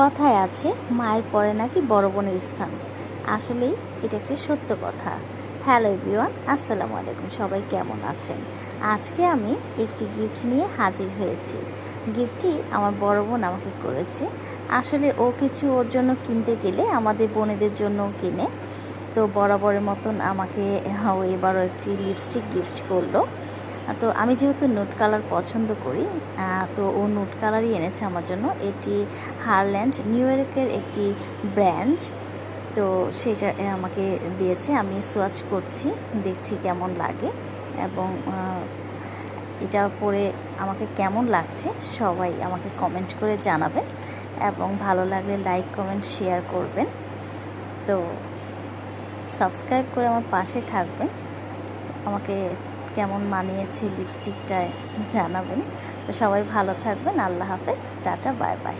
কথায় আছে মায়ের পরে নাকি বড় বোনের স্থান। আসলেই এটা একটি সত্য কথা। হ্যালো এভরিওয়ান, আসসালামু আলাইকুম। সবাই কেমন আছেন? আজকে আমি একটি গিফট নিয়ে হাজির হয়েছি। গিফটটি আমার বড় বোন আমাকে করেছে। আসলে ও কিছু ওর জন্য কিনতে গেলে আমাদের বোনেদের জন্যও কিনে। তো বরাবরের মতন আমাকে ও এবারও একটি লিপস্টিক গিফট করলো। তো আমি যেহেতু নুড কালার পছন্দ করি, তো ও নুড কালারই এনেছে আমার জন্য। এটি হারল্যান্ড নিউ ইয়র্কের একটি ব্র্যান্ড। তো সেটা আমাকে দিয়েছে। আমি সোয়াচ করছি, দেখছি কেমন লাগে, এবং এটা পরে আমাকে কেমন লাগছে সবাই আমাকে কমেন্ট করে জানাবেন, এবং ভালো লাগলে লাইক কমেন্ট শেয়ার করবেন। তো সাবস্ক্রাইব করে আমার পাশে থাকবেন। আমাকে কেমন মানিয়েছে লিপস্টিকটায় জানাবেন। তো সবাই ভালো থাকবেন। আল্লাহ হাফেজ, টাটা, বাই বাই।